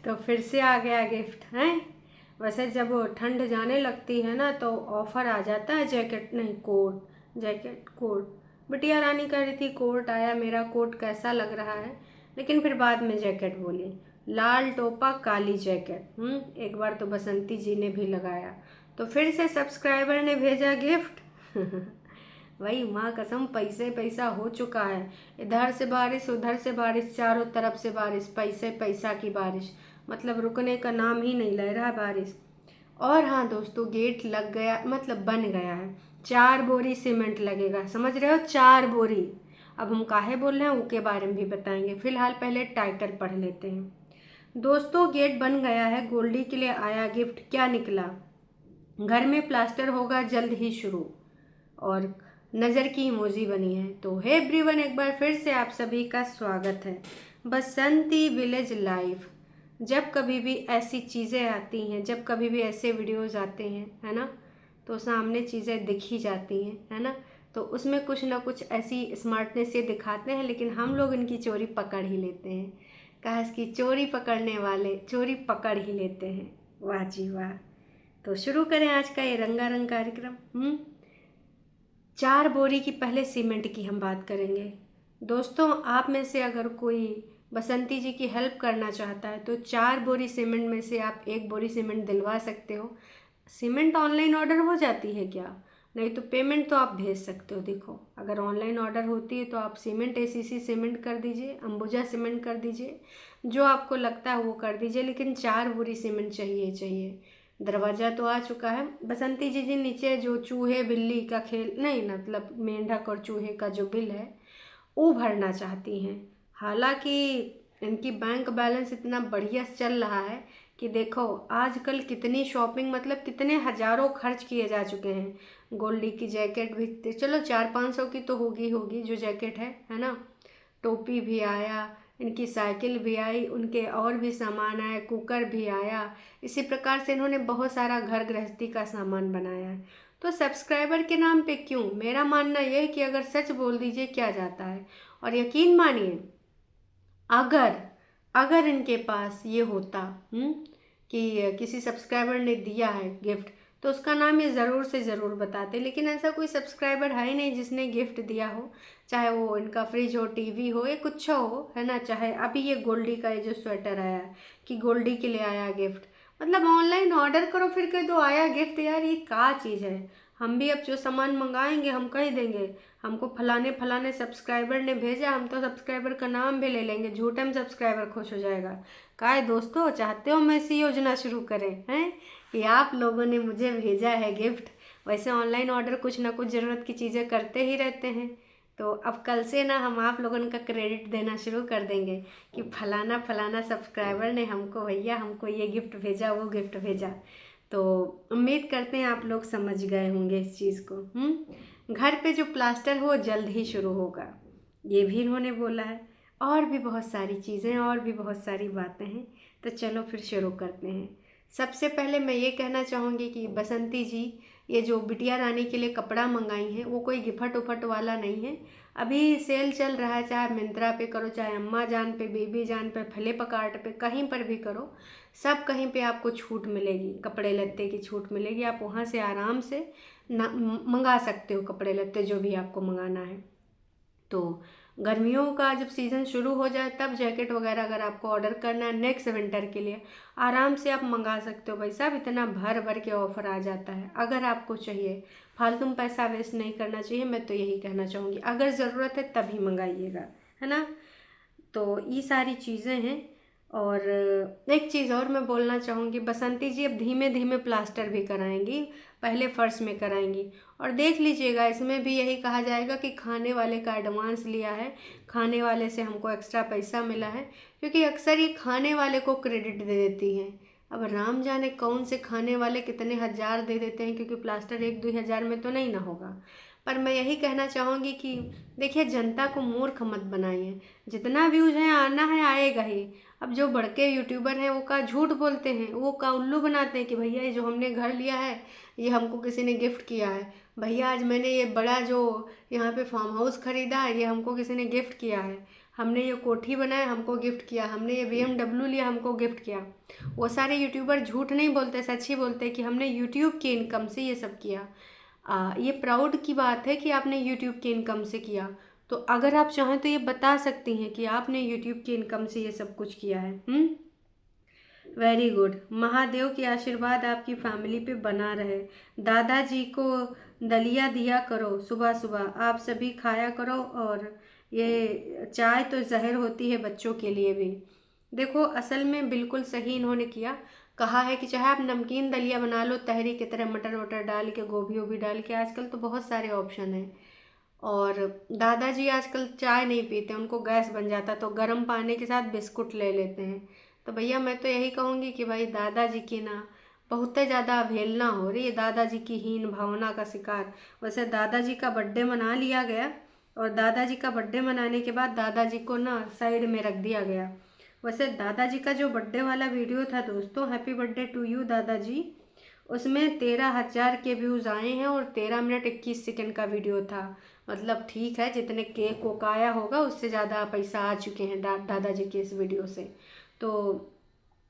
तो फिर से आ गया गिफ्ट है। वैसे जब ठंड जाने लगती है ना तो ऑफ़र आ जाता है जैकेट नहीं कोट, जैकेट कोट। बिटिया रानी कह रही थी कोट आया, मेरा कोट कैसा लग रहा है, लेकिन फिर बाद में जैकेट बोली। लाल टोपा काली जैकेट। एक बार तो बसंती जी ने भी लगाया, तो फिर से सब्सक्राइबर ने भेजा गिफ्ट। वही माँ कसम पैसे पैसा हो चुका है। इधर से बारिश उधर से बारिश, चारों तरफ से बारिश, पैसे पैसा की बारिश, मतलब रुकने का नाम ही नहीं ले रहा बारिश। और हाँ दोस्तों, गेट लग गया, मतलब बन गया है। 4 बोरी सीमेंट लगेगा, समझ रहे हो, 4 बोरी। अब हम काहे बोल रहे हैं उसके बारे में भी बताएंगे, फिलहाल पहले टाइटल पढ़ लेते हैं। दोस्तों गेट बन गया है, गोल्डी के लिए आया गिफ्ट, क्या निकला? घर में प्लास्टर होगा जल्द ही शुरू, और नज़र की इमोजी बनी है। तो हे एवरीवन, एक बार फिर से आप सभी का स्वागत है बसंती विलेज लाइफ। जब कभी भी ऐसी चीज़ें आती हैं, जब कभी भी ऐसे वीडियोस आते हैं, है ना, तो सामने चीज़ें दिख ही जाती हैं, है ना, तो उसमें कुछ ना कुछ ऐसी स्मार्टनेस ये दिखाते हैं, लेकिन हम लोग इनकी चोरी पकड़ ही लेते हैं। कहा इसकी चोरी पकड़ने वाले चोरी पकड़ ही लेते हैं। वाह जी वाह। तो शुरू करें आज का ये रंगारंग कार्यक्रम। 4 बोरी की पहले सीमेंट की हम बात करेंगे। दोस्तों आप में से अगर कोई बसंती जी की हेल्प करना चाहता है तो 4 बोरी सीमेंट में से आप 1 बोरी सीमेंट दिलवा सकते हो। सीमेंट ऑनलाइन ऑर्डर हो जाती है क्या? नहीं तो पेमेंट तो आप भेज सकते हो। देखो अगर ऑनलाइन ऑर्डर होती है तो आप सीमेंट एसीसी सीमेंट कर दीजिए, अंबुजा सीमेंट कर दीजिए, जो आपको लगता है वो कर दीजिए, लेकिन 4 बोरी सीमेंट चाहिए चाहिए। दरवाज़ा तो आ चुका है। बसंती जी नीचे जो चूहे बिल्ली का खेल नहीं, मतलब मेंढक और चूहे का जो बिल है वो भरना चाहती हैं। हालांकि इनकी बैंक बैलेंस इतना बढ़िया चल रहा है कि देखो आजकल कितनी शॉपिंग, मतलब कितने हज़ारों खर्च किए जा चुके हैं। गोल्डी की जैकेट भी चलो 400-500 की तो होगी होगी जो जैकेट है ना, टोपी भी आया, इनकी साइकिल भी आई, उनके और भी सामान आए, कुकर भी आया। इसी प्रकार से इन्होंने बहुत सारा घर गृहस्थी का सामान बनाया है। तो सब्सक्राइबर के नाम पे क्यों? मेरा मानना यह है कि अगर सच बोल दीजिए क्या जाता है। और यकीन मानिए अगर अगर इनके पास ये होता कि किसी सब्सक्राइबर ने दिया है गिफ्ट, तो उसका नाम ये ज़रूर से ज़रूर बताते, लेकिन ऐसा कोई सब्सक्राइबर है ही नहीं जिसने गिफ्ट दिया हो। चाहे वो इनका फ्रिज हो, टीवी हो, या कुछ हो, है ना। चाहे अभी ये गोल्डी का ये जो स्वेटर आया है कि गोल्डी के लिए आया गिफ्ट, मतलब ऑनलाइन ऑर्डर करो फिर कह दो आया गिफ्ट। यार ये क्या चीज़ है? हम भी अब जो सामान मंगाएंगे हम कह देंगे हमको फलाने फलाने सब्सक्राइबर ने भेजा, हम तो सब्सक्राइबर का नाम भी ले लेंगे, झूठे में सब्सक्राइबर खुश हो जाएगा। काय दोस्तों, चाहते हो मैं ऐसी योजना शुरू करें हैं कि आप लोगों ने मुझे भेजा है गिफ्ट? वैसे ऑनलाइन ऑर्डर कुछ ना कुछ ज़रूरत की चीज़ें करते ही रहते हैं, तो अब कल से ना हम आप लोगों का क्रेडिट देना शुरू कर देंगे कि फलाना फलाना सब्सक्राइबर ने हमको, भैया हमको ये गिफ्ट भेजा, वो गिफ्ट भेजा। तो उम्मीद करते हैं आप लोग समझ गए होंगे इस चीज़ को। घर पे जो प्लास्टर हो जल्द ही शुरू होगा, ये भी इन्होंने बोला है। और भी बहुत सारी चीज़ें और भी बहुत सारी बातें हैं, तो चलो फिर शुरू करते हैं। सबसे पहले मैं ये कहना चाहूँगी कि बसंती जी ये जो बिटिया रानी के लिए कपड़ा मंगाई हैं वो कोई गिफट उफट वाला नहीं है। अभी सेल चल रहा है, चाहे मिंत्रा पे करो, चाहे अम्मा जान पे, बेबी जान पे, फ्लिपकार्ट पे, कहीं पर भी करो, सब कहीं पे आपको छूट मिलेगी, कपड़े लत्ते की छूट मिलेगी। आप वहाँ से आराम से ना मंगा सकते हो कपड़े लत्ते जो भी आपको मंगाना है। तो गर्मियों का जब सीज़न शुरू हो जाए तब जैकेट वगैरह अगर आपको ऑर्डर करना है नेक्स्ट विंटर के लिए, आराम से आप मंगा सकते हो भाई साहब। इतना भर भर के ऑफ़र आ जाता है। अगर आपको चाहिए, फालतू में पैसा वेस्ट नहीं करना चाहिए, मैं तो यही कहना चाहूँगी। अगर ज़रूरत है तभी मंगाइएगा, है ना। तो ये सारी चीज़ें हैं। और एक चीज़ और मैं बोलना चाहूँगी, बसंती जी अब धीमे धीमे प्लास्टर भी कराएंगी, पहले फर्श में कराएंगी। और देख लीजिएगा इसमें भी यही कहा जाएगा कि खाने वाले का एडवांस लिया है, खाने वाले से हमको एक्स्ट्रा पैसा मिला है, क्योंकि अक्सर ये खाने वाले को क्रेडिट दे देती हैं। अब राम जाने कौन से खाने वाले कितने हज़ार दे देते हैं, क्योंकि प्लास्टर 1-2 हज़ार में तो नहीं ना होगा। पर मैं यही कहना चाहूँगी कि देखिए जनता को मूर्ख मत बनाइए। जितना व्यूज़ है आना है आएगा ही। अब जो बड़के यूट्यूबर हैं वो का झूठ बोलते हैं, वो का उल्लू बनाते हैं कि भैया ये जो हमने घर लिया है ये हमको किसी ने गिफ्ट किया है, भैया आज मैंने ये बड़ा जो यहाँ पे फार्म हाउस ख़रीदा है ये हमको किसी ने गिफ्ट किया है। हमने ये कोठी बनाया हमको गिफ्ट किया, हमने ये BMW लिया हमको गिफ्ट किया। वो सारे यूट्यूबर झूठ नहीं बोलते, सच ही बोलते कि हमने यूट्यूब की इनकम से ये सब किया। ये प्राउड की बात है कि आपने यूट्यूब की इनकम से किया। तो अगर आप चाहें तो ये बता सकती हैं कि आपने यूट्यूब की इनकम से ये सब कुछ किया है। Very good. महादेव की आशीर्वाद आपकी फैमिली पे बना रहे। दादाजी को दलिया दिया करो सुबह सुबह, आप सभी खाया करो। और ये चाय तो जहर होती है बच्चों के लिए भी। देखो असल में बिल्कुल सही इन्होंने किया, कहा है कि चाहे आप नमकीन दलिया बना लो तहरी की तरह, मटर वटर डाल के, गोभी वोभी डाल के, आजकल तो बहुत सारे ऑप्शन हैं। और दादाजी आजकल चाय नहीं पीते, उनको गैस बन जाता, तो गर्म पानी के साथ बिस्कुट ले लेते हैं। तो भैया मैं तो यही कहूँगी कि भाई दादाजी की ना बहुत ज़्यादा अवहेलना हो रही है, दादाजी की हीन भावना का शिकार। वैसे दादाजी का बर्थडे मना लिया गया, और दादाजी का बर्थडे मनाने के बाद दादाजी को ना साइड में रख दिया गया। वैसे दादाजी का जो बर्थडे वाला वीडियो था दोस्तों, हैप्पी बर्थडे टू यू दादाजी, उसमें 13,000 के व्यूज़ आए हैं और 13 मिनट 21 सेकंड का वीडियो था। मतलब ठीक है, जितने केक को काया होगा उससे ज़्यादा पैसा आ चुके हैं दादाजी के इस वीडियो से। तो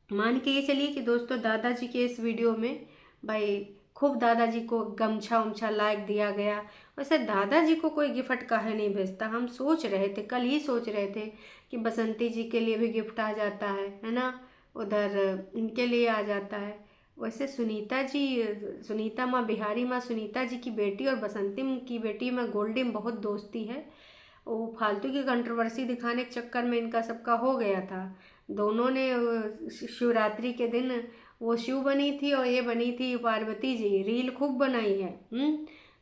मान के ये चलिए कि दोस्तों दादाजी के इस वीडियो में भाई खूब दादाजी को गमछा उमछा लाइक दिया गया। वैसे दादाजी को कोई गिफ्ट काहे नहीं भेजता, हम सोच रहे थे, कल ही सोच रहे थे कि बसंती जी के लिए भी गिफ्ट आ जाता है ना, उधर इनके लिए आ जाता है। वैसे सुनीता जी, सुनीता माँ, बिहारी माँ सुनीता जी की बेटी और बसंती की बेटी में गोल्डी में बहुत दोस्ती है। वो फालतू की कंट्रोवर्सी दिखाने के चक्कर में इनका सबका हो गया था। दोनों ने शिवरात्रि के दिन वो शिव बनी थी और ये बनी थी पार्वती जी, रील खूब बनाई है।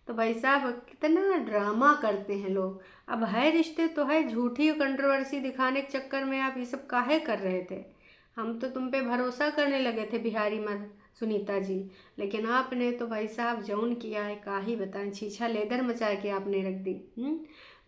तो भाई साहब कितना ड्रामा करते हैं लोग। अब है रिश्ते तो है, झूठी कंट्रोवर्सी दिखाने के चक्कर में आप ये सब काहे कर रहे थे। हम तो तुम पे भरोसा करने लगे थे बिहारी माँ सुनीता जी, लेकिन आपने तो भाई साहब जौन किया है का ही बताएं, छीछा लेदर मचा के आपने रख दी।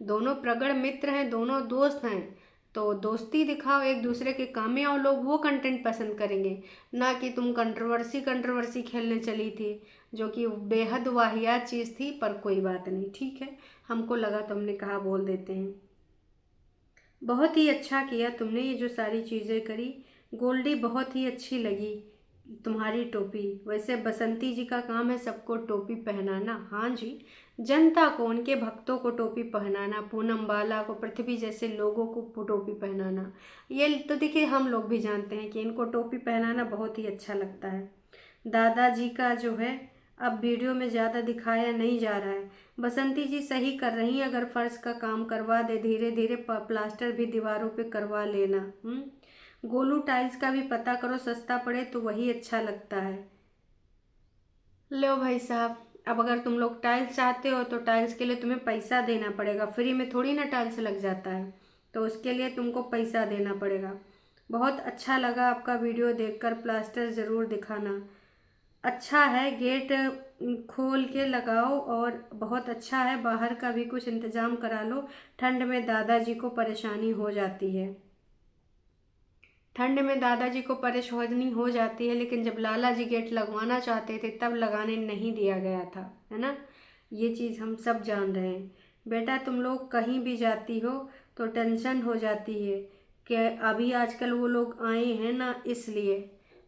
दोनों प्रगढ़ मित्र हैं, दोनों दोस्त हैं, तो दोस्ती दिखाओ एक दूसरे के काम में, और लोग वो कंटेंट पसंद करेंगे, ना कि तुम कंट्रोवर्सी खेलने चली थी, जो कि बेहद वाहियात चीज़ थी। पर कोई बात नहीं, ठीक है, हमको लगा तो हमने कहा बोल देते हैं। बहुत ही अच्छा किया तुमने ये जो सारी चीज़ें करी। गोल्डी बहुत ही अच्छी लगी तुम्हारी टोपी। वैसे बसंती जी का काम है सबको टोपी पहनाना। हाँ जी, जनता को, उनके भक्तों को टोपी पहनाना, पूनम बाला को, पृथ्वी जैसे लोगों को टोपी पहनाना। ये तो देखिए हम लोग भी जानते हैं कि इनको टोपी पहनाना बहुत ही अच्छा लगता है। दादाजी का जो है अब वीडियो में ज़्यादा दिखाया नहीं जा रहा है। बसंती जी सही कर रही हैं, अगर फर्श का काम करवा दे, धीरे धीरे प्लास्टर भी दीवारों पे करवा लेना। गोलू टाइल्स का भी पता करो, सस्ता पड़े तो वही अच्छा लगता है। लो भाई साहब, अब अगर तुम लोग टाइल्स चाहते हो तो टाइल्स के लिए तुम्हें पैसा देना पड़ेगा, फ्री में थोड़ी ना टाइल्स लग जाता है, तो उसके लिए तुमको पैसा देना पड़ेगा। बहुत अच्छा लगा आपका वीडियो देखकर, प्लास्टर ज़रूर दिखाना। अच्छा है, गेट खोल के लगाओ, और बहुत अच्छा है, बाहर का भी कुछ इंतज़ाम करा लो, ठंड में दादाजी को परेशानी हो जाती है। ठंड में दादाजी को परेशानी हो जाती है, लेकिन जब लाला जी गेट लगवाना चाहते थे तब लगाने नहीं दिया गया था, है ना। ये चीज़ हम सब जान रहे हैं। बेटा तुम लोग कहीं भी जाती हो तो टेंशन हो जाती है कि अभी आजकल वो लोग आए हैं ना, इसलिए।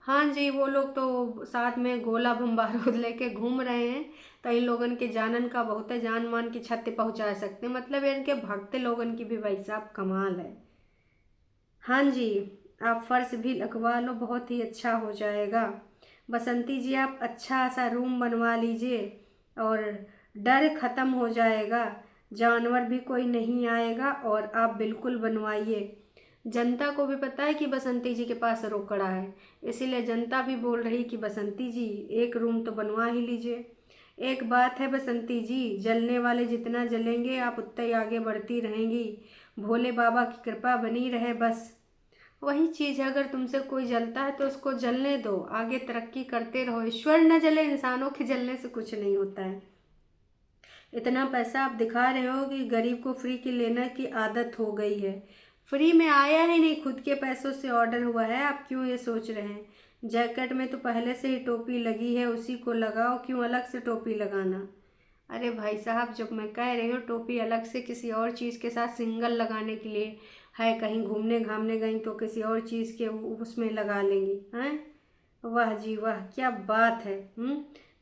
हाँ जी, वो लोग तो साथ में गोला बम बारूद लेके घूम रहे हैं, तो इन लोगन के जानन का बहुत है, जान मान की छत पहुंचा सकते हैं। मतलब इनके भगते लोगन की भी भाई साहब कमाल है। हाँ जी, आप फर्श भी लगवा लो, बहुत ही अच्छा हो जाएगा। बसंती जी आप अच्छा सा रूम बनवा लीजिए, और डर ख़त्म हो जाएगा, जानवर भी कोई नहीं आएगा, और आप बिल्कुल बनवाइए। जनता को भी पता है कि बसंती जी के पास रोकड़ा है, इसीलिए जनता भी बोल रही कि बसंती जी एक रूम तो बनवा ही लीजिए। एक बात है बसंती जी, जलने वाले जितना जलेंगे आप उतना ही आगे बढ़ती रहेंगी, भोले बाबा की कृपा बनी रहे बस। वही चीज़ है, अगर तुमसे कोई जलता है तो उसको जलने दो, आगे तरक्की करते रहो। ईश्वर न जले, इंसानों के जलने से कुछ नहीं होता है। इतना पैसा आप दिखा रहे हो कि गरीब को फ्री की लेने की आदत हो गई है। फ्री में आया ही नहीं, खुद के पैसों से ऑर्डर हुआ है, आप क्यों ये सोच रहे हैं। जैकेट में तो पहले से ही टोपी लगी है, उसी को लगाओ, क्यों अलग से टोपी लगाना। अरे भाई साहब, जब मैं कह रही हूँ टोपी अलग से किसी और चीज़ के साथ सिंगल लगाने के लिए, है कहीं घूमने घामने गई तो किसी और चीज़ के उसमें लगा लेंगी हैं। वाह जी वाह, क्या बात है।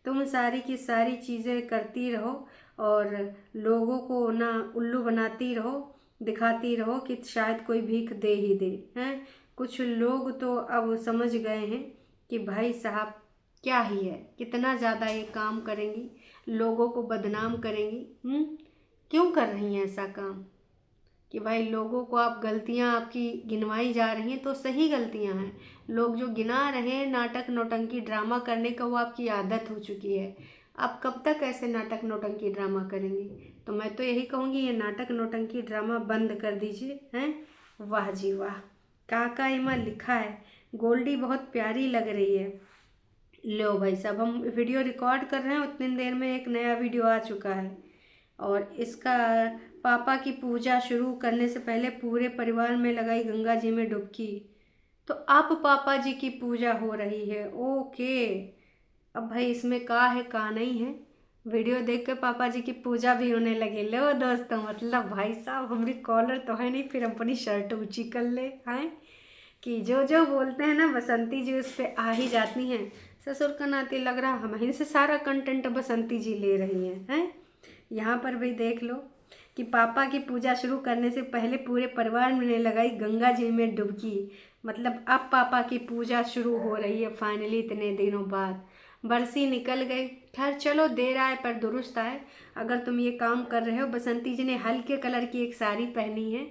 तुम सारी की सारी चीज़ें करती रहो और लोगों को ना उल्लू बनाती रहो, दिखाती रहो कि शायद कोई भीख दे ही दे हैं। कुछ लोग तो अब समझ गए हैं कि भाई साहब क्या ही है, कितना ज़्यादा ये काम करेंगी, लोगों को बदनाम करेंगी। क्यों कर रही हैं ऐसा काम कि भाई लोगों को आप गलतियां आपकी गिनवाई जा रही हैं तो सही गलतियां हैं, लोग जो गिना रहे हैं नाटक नौटंकी ड्रामा करने का वो आपकी आदत हो चुकी है। आप कब तक ऐसे नाटक नौटंकी ड्रामा करेंगी? तो मैं तो यही कहूँगी ये नाटक नौटंकी ड्रामा बंद कर दीजिए हैं। वाह जी वाह, काका इमा लिखा है, गोल्डी बहुत प्यारी लग रही है। लो भाई साहब, हम वीडियो रिकॉर्ड कर रहे हैं उतनी देर में एक नया वीडियो आ चुका है और इसका पापा की पूजा शुरू करने से पहले पूरे परिवार में लगाई गंगा जी में डुबकी। तो अब पापा जी की पूजा हो रही है, ओके। अब भाई इसमें का है का नहीं है, वीडियो देख के पापा जी की पूजा भी होने लगे। लो दोस्तों, मतलब भाई साहब हमारी कॉलर तो है नहीं, फिर अपनी शर्ट ऊंची कर ले हैं कि जो जो बोलते हैं ना बसंती जी उस पर आ ही जाती हैं। ससुर का नाते लग रहा हम ही से सारा कंटेंट बसंती जी ले रही हैं। यहाँ पर भी देख लो कि पापा की पूजा शुरू करने से पहले पूरे परिवार ने लगाई गंगा जी में डुबकी। मतलब अब पापा की पूजा शुरू हो रही है फाइनली इतने दिनों बाद। बरसी निकल गई, खैर चलो देर आए पर दुरुस्त आए। अगर तुम ये काम कर रहे हो, बसंती जी ने हल्के कलर की एक साड़ी पहनी है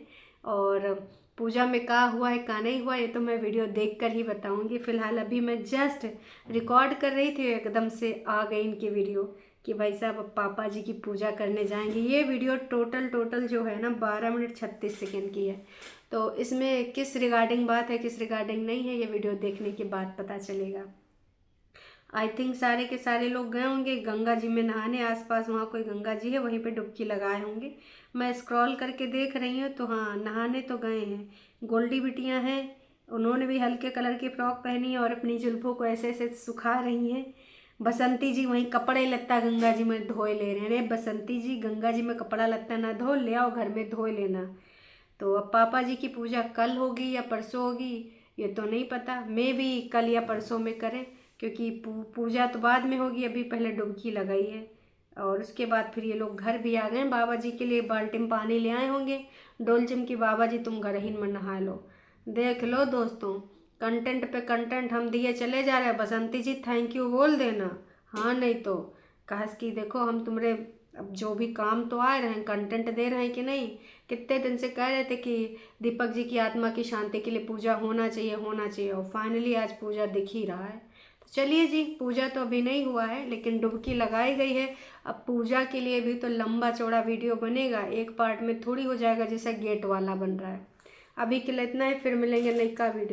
और पूजा में का हुआ है का नहीं हुआ ये तो मैं वीडियो देखकर ही बताऊंगी। फिलहाल अभी मैं जस्ट रिकॉर्ड कर रही थी, एकदम से आ गई इनकी वीडियो कि भाई साहब अब पापा जी की पूजा करने जाएंगे। ये वीडियो टोटल जो है ना 12 मिनट 36 सेकेंड की है। तो इसमें किस रिगार्डिंग बात है किस रिगार्डिंग नहीं है ये वीडियो देखने के बाद पता चलेगा। आई थिंक सारे के सारे लोग गए होंगे गंगा जी में नहाने, आसपास वहाँ कोई गंगा जी है वहीं पे डुबकी लगाए होंगे। मैं स्क्रॉल करके देख रही हूँ तो हाँ नहाने तो गए हैं। गोल्डी बिटियाँ हैं, उन्होंने भी हल्के कलर की फ्रॉक पहनी है और अपनी जुल्फों को ऐसे ऐसे सुखा रही हैं। बसंती जी वहीं कपड़े लत्ता गंगा जी में धोए ले रहे हैं। अरे बसंती जी, गंगा जी में कपड़ा लत्ता ना धो, ले आओ घर में धोए लेना। तो अब पापा जी की पूजा कल होगी या परसों होगी ये तो नहीं पता, मे भी कल या परसों में करें क्योंकि पूजा तो बाद में होगी, अभी पहले डुबकी लगाई है। और उसके बाद फिर ये लोग घर भी आ गए, बाबा जी के लिए बाल्टी में पानी ले आए होंगे। डोल चिमकी बाबा जी तुम घर ही में नहा लो। देख लो दोस्तों, कंटेंट पे कंटेंट हम दिए चले जा रहे हैं। बसंती जी थैंक यू बोल देना, हाँ नहीं तो काश की देखो हम तुम्हारे अब जो भी काम तो आ रहे हैं, कंटेंट दे रहे हैं कि नहीं। कितने दिन से कह रहे थे कि दीपक जी की आत्मा की शांति के लिए पूजा होना चाहिए और फाइनली आज पूजा दिख ही रहा है। तो चलिए जी, पूजा तो अभी नहीं हुआ है लेकिन डुबकी लगाई गई है। अब पूजा के लिए भी तो लंबा चौड़ा वीडियो बनेगा, एक पार्ट में थोड़ी हो जाएगा जैसा गेट वाला बन रहा है। अभी के लिए इतना ही, फिर मिलेंगे नई का वीडियो।